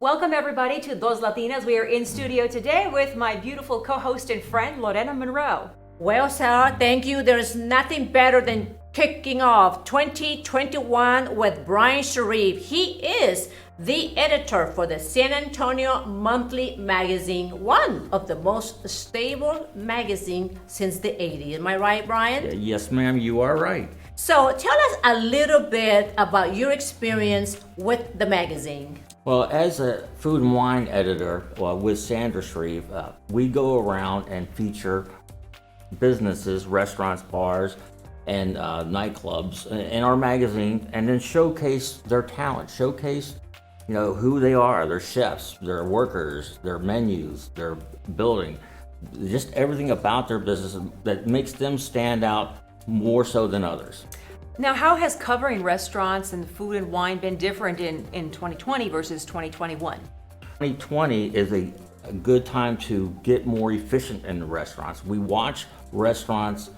Welcome everybody to Dos Latinas. We are in studio today with my beautiful co-host and friend, Lorena Monroe. Well, Sarah, thank you. There's nothing better than kicking off 2021 with Bryan Shreve. He is the editor for the San Antonio Monthly Magazine, one of the most stable magazines since the 80s. Am I right, Bryan? Yes, ma'am, you are right. So tell us a little bit about your experience with the magazine. Well, as a food and wine editor with Sandra Shreve, we go around and feature businesses, restaurants, bars, and nightclubs in our magazine, and then showcase their talent, showcase who they are, their chefs, their workers, their menus, their building, just everything about their business that makes them stand out more so than others. Now, how has covering restaurants and food and wine been different in 2020 versus 2021? 2020 is a good time to get more efficient in the restaurants. We watch restaurants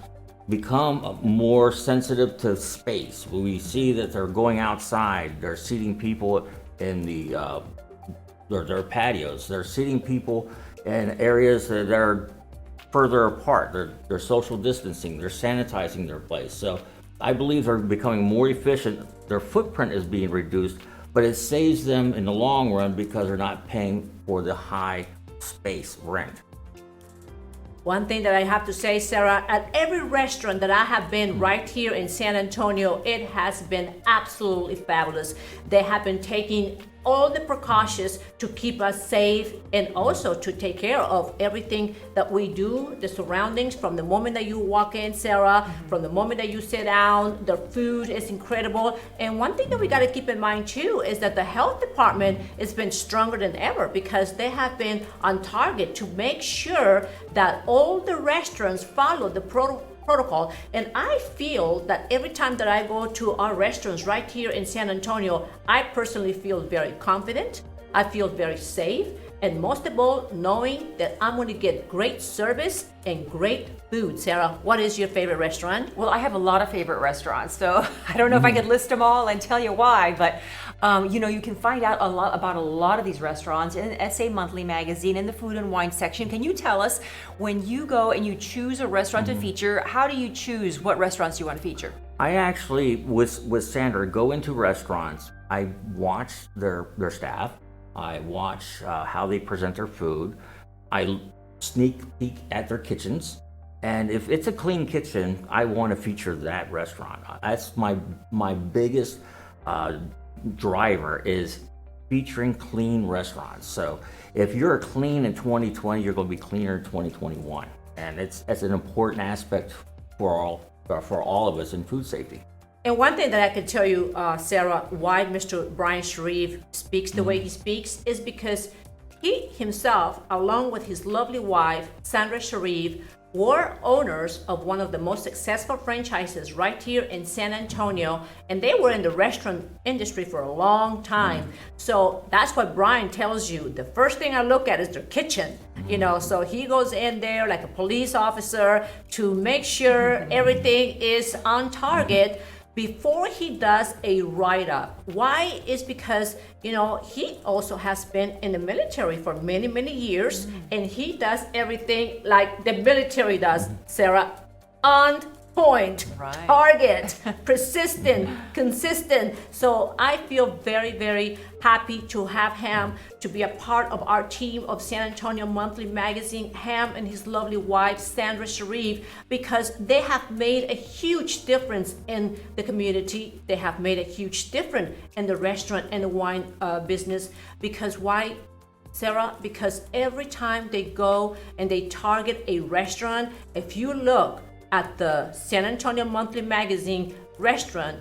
become more sensitive to space. We see that they're going outside, they're seating people in their patios, they're seating people in areas that are further apart, they're social distancing, they're sanitizing their place. So I believe they're becoming more efficient. Their footprint is being reduced, but it saves them in the long run because they're not paying for the high space rent. One thing that I have to say, Sarah, at every restaurant that I have been right here in San Antonio, it has been absolutely fabulous. They have been taking all the precautions to keep us safe and also to take care of everything that we do, the surroundings, from the moment that you walk in, Sarah, from the moment that you sit down, the food is incredible. And one thing that we got to keep in mind too is that the health department has been stronger than ever because they have been on target to make sure that all the restaurants follow the protocol. And I feel that every time that I go to our restaurants right here in San Antonio, I personally feel very confident, I feel very safe, and most of all, knowing that I'm going to get great service and great food. Sarah, what is your favorite restaurant? Well, I have a lot of favorite restaurants, so I don't know if I could list them all and tell you why, but you can find out a lot about a lot of these restaurants in SA Monthly Magazine in the food and wine section. Can you tell us, when you go and you choose a restaurant to feature, how do you choose what restaurants you want to feature? I actually, with Sandra, go into restaurants. I watch their staff. I watch how they present their food. I sneak peek at their kitchens. And if it's a clean kitchen, I want to feature that restaurant. That's my biggest driver, is featuring clean restaurants. So if you're clean in 2020, you're going to be cleaner in 2021. And it's an important aspect for all of us in food safety. And one thing that I can tell you, Sarah, why Mr. Bryan Shreve speaks the way he speaks is because he himself, along with his lovely wife, Sandra Shreve, were owners of one of the most successful franchises right here in San Antonio, and they were in the restaurant industry for a long time. So that's what Bryan tells you. The first thing I look at is their kitchen, so he goes in there like a police officer to make sure everything is on target before he does a write-up. Why? Is because, he also has been in the military for many, many years, and he does everything like the military does, Sarah, on point, right. Target, persistent, consistent. So I feel very, very happy to have him to be a part of our team of San Antonio Monthly Magazine, him and his lovely wife, Sandra Shreve, because they have made a huge difference in the community. They have made a huge difference in the restaurant and the wine business. Because why, Sarah? Because every time they go and they target a restaurant, if you look at the San Antonio Monthly Magazine restaurant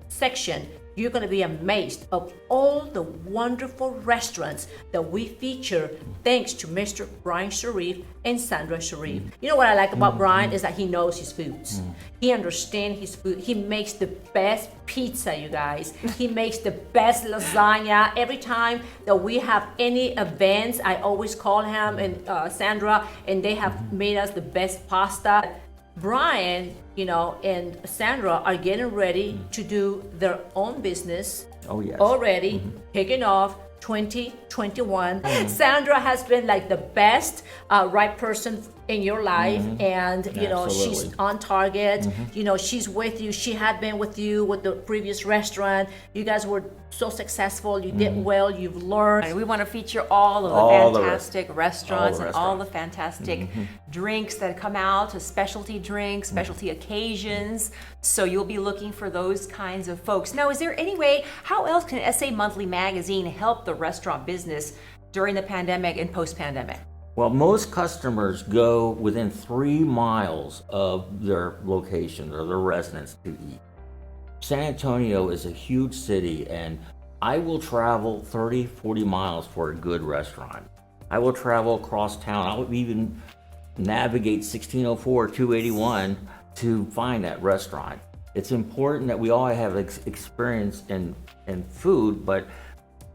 section, you're going to be amazed of all the wonderful restaurants that we feature thanks to Mr. Bryan Shreve and Sandra Shreve. You know what I like about Bryan is that he knows his foods. He understands his food. He makes the best pizza, you guys. He makes the best lasagna. Every time that we have any events, I always call him and Sandra, and they have made us the best pasta. Bryan, and Sandra are getting ready to do their own business. Oh, yes. Already kicking off 2021. Sandra has been like the best right person in your life, and you know, she's Absolutely. on target. You know, she's with you. She had been with you with the previous restaurant. You guys were so successful. You did well. You've learned. And we want to feature all of the All the fantastic restaurants all the and all the restaurants. fantastic drinks that come out, specialty drinks, specialty occasions. So you'll be looking for those kinds of folks. Now, is there any way, how else can SA Monthly Magazine help the restaurant business during the pandemic and post-pandemic? Well, most customers go within 3 miles of their location or their residence to eat. San Antonio is a huge city, and I will travel 30, 40 miles for a good restaurant. I will travel across town. I will even navigate 1604, 281 to find that restaurant. It's important that we all have experience in food, but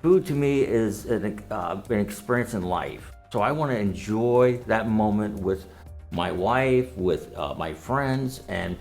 food to me is an experience in life. So I want to enjoy that moment with my wife, with my friends, and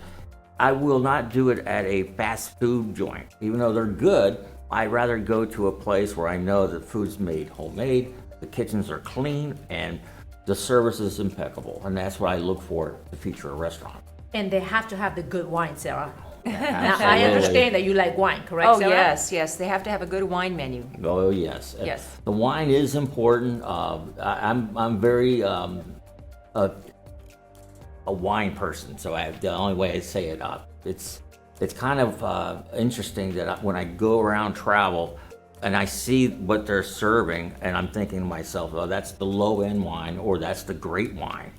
I will not do it at a fast food joint. Even though they're good, I'd rather go to a place where I know that food's made homemade, the kitchens are clean, and the service is impeccable. And that's what I look for to feature a restaurant. And they have to have the good wine, Sarah. Now, I Absolutely. understand that you like wine, correct, Oh, Sarah? yes. They have to have a good wine menu. Oh yes. Yes. The wine is important. I'm very a wine person, so the only way I say it, it's kind of interesting that when I go around travel and I see what they're serving, and I'm thinking to myself, oh, that's the low end wine or that's the great wine,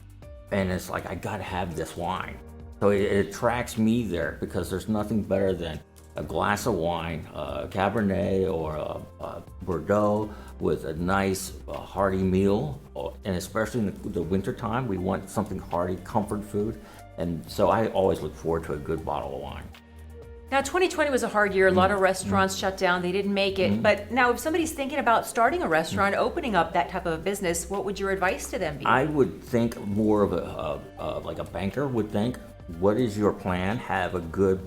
and it's like I gotta have this wine. So it attracts me there because there's nothing better than a glass of wine, a Cabernet or a Bordeaux with a nice hearty meal. And especially in the winter time, we want something hearty, comfort food. And so I always look forward to a good bottle of wine. Now, 2020 was a hard year. A lot of restaurants shut down. They didn't make it. But now, if somebody's thinking about starting a restaurant, opening up that type of a business, what would your advice to them be? I would think more of like a banker would think. What is your plan? Have a good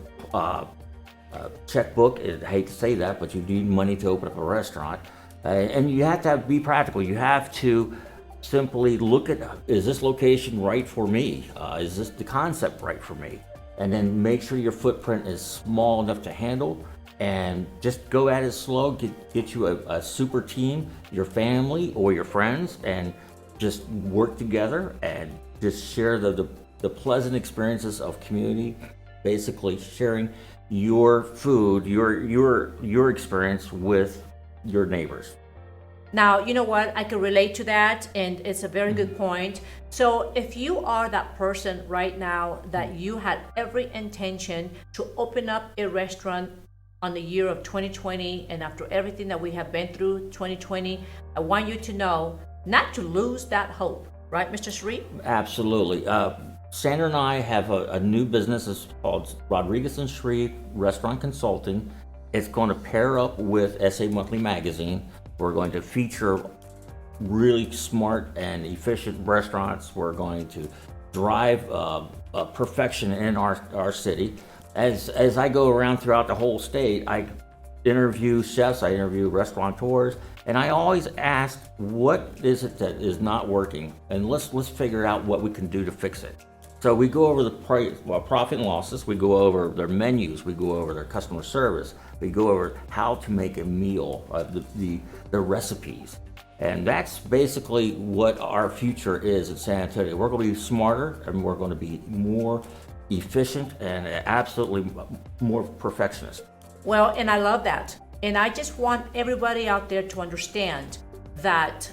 checkbook. I hate to say that, but you need money to open up a restaurant. And you have to be practical. You have to simply look at, is this location right for me? Is this the concept right for me? And then make sure your footprint is small enough to handle, and just go at it slow. Get you a super team, your family or your friends, and just work together and just share the pleasant experiences of community. Basically, sharing your food, your experience with your neighbors. Now, you know what? I can relate to that, and it's a very good point. So, if you are that person right now that you had every intention to open up a restaurant on the year of 2020, and after everything that we have been through 2020, I want you to know not to lose that hope, right, Mr. Shreve? Absolutely. Sandra and I have a new business. It's called Rodríguez Shreve Restaurant Consulting. It's going to pair up with SA Monthly Magazine. We're going to feature really smart and efficient restaurants. We're going to drive perfection in our city. As I go around throughout the whole state, I interview chefs, I interview restaurateurs, and I always ask, what is it that is not working? And let's figure out what we can do to fix it. So we go over the profit and losses, we go over their menus, we go over their customer service, we go over how to make a meal, the recipes. And that's basically what our future is at San Antonio. We're going to be smarter, and we're going to be more efficient and absolutely more perfectionist. Well, and I love that. And I just want everybody out there to understand that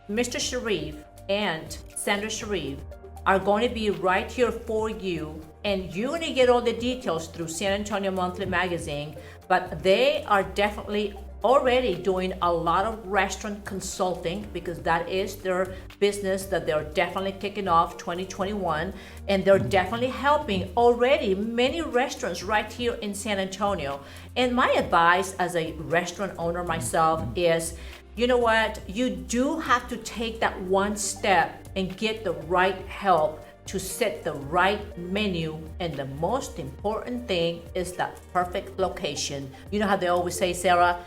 Mr. Shreve and Sandra Shreve are going to be right here for you, and you're going to get all the details through San Antonio Monthly Magazine, but they are definitely already doing a lot of restaurant consulting, because that is their business that they're definitely kicking off 2021, and they're definitely helping already many restaurants right here in San Antonio. And my advice as a restaurant owner myself is, you know what, you do have to take that one step and get the right help to set the right menu, and the most important thing is the perfect location. You know how they always say, Sarah,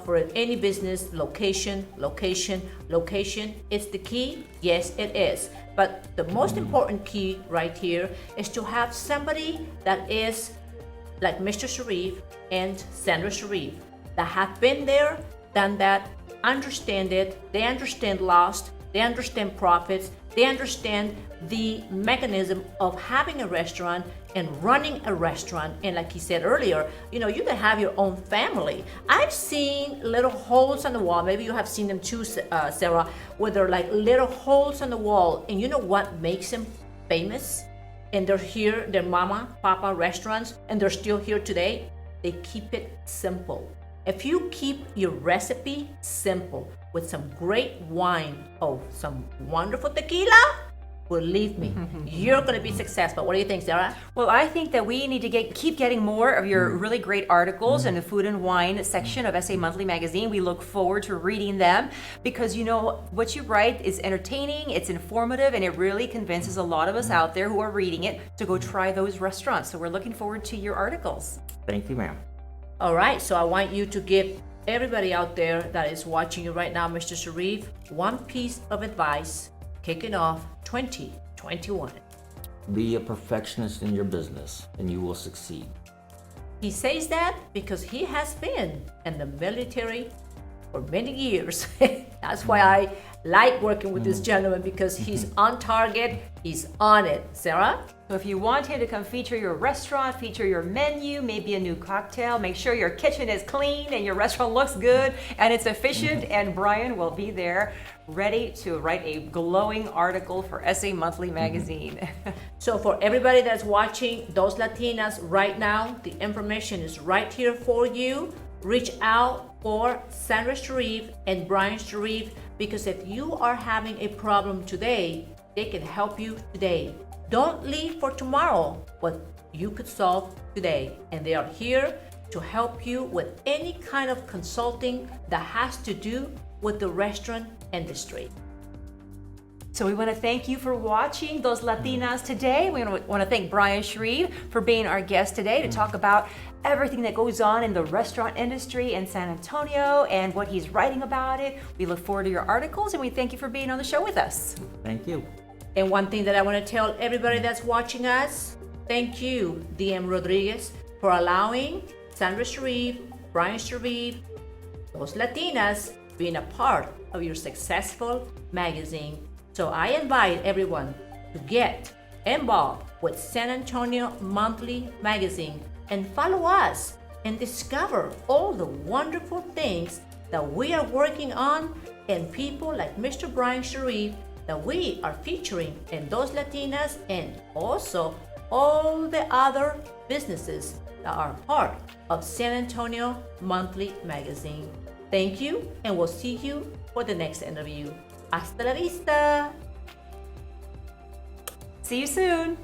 for any business, location, location, location is the key. Yes, it is. But the most important key right here is to have somebody that is like Mr. Shreve and Sandra Shreve, that have been there, done that, understand it, they understand loss, they understand profits, they understand the mechanism of having a restaurant and running a restaurant. And like he said earlier, you can have your own family. I've seen little holes on the wall. Maybe you have seen them too, Sarah, where they're like little holes on the wall. And you know what makes them famous? And they're here, they're mama, papa restaurants, and they're still here today. They keep it simple. If you keep your recipe simple with some great wine, some wonderful tequila, believe me, you're going to be successful. What do you think, Sarah? Well, I think that we need to keep getting more of your really great articles in the food and wine section of SA Monthly Magazine. We look forward to reading them because what you write is entertaining, it's informative, and it really convinces a lot of us out there who are reading it to go try those restaurants. So we're looking forward to your articles. Thank you, ma'am. All right, so I want you to give everybody out there that is watching you right now, Mr. Shreve, one piece of advice kicking off 2021. Be a perfectionist in your business and you will succeed. He says that because he has been in the military for many years. That's why I like working with this gentleman, because he's on target, he's on it. Sarah? So if you want him to come feature your restaurant, feature your menu, maybe a new cocktail, make sure your kitchen is clean and your restaurant looks good and it's efficient, and Bryan will be there ready to write a glowing article for SA Monthly Magazine. So for everybody that's watching, those Latinas right now, the information is right here for you. Reach out for Sandra Shreve and Bryan Shreve, because if you are having a problem today, they can help you today. Don't leave for tomorrow what you could solve today. And they are here to help you with any kind of consulting that has to do with the restaurant industry. So we want to thank you for watching Those Latinas today. We want to thank Bryan Shreve for being our guest today to talk about everything that goes on in the restaurant industry in San Antonio and what he's writing about it. We look forward to your articles, and we thank you for being on the show with us. Thank you. And one thing that I want to tell everybody that's watching us, thank you, DM Rodríguez, for allowing Sandra Shreve, Bryan Shreve, Those Latinas, being a part of your successful magazine. So I invite everyone to get involved with San Antonio Monthly Magazine and follow us and discover all the wonderful things that we are working on, and people like Mr. Bryan Shreve that we are featuring in Those Latinas, and also all the other businesses that are part of San Antonio Monthly Magazine. Thank you, and we'll see you for the next interview. Hasta la vista! See you soon!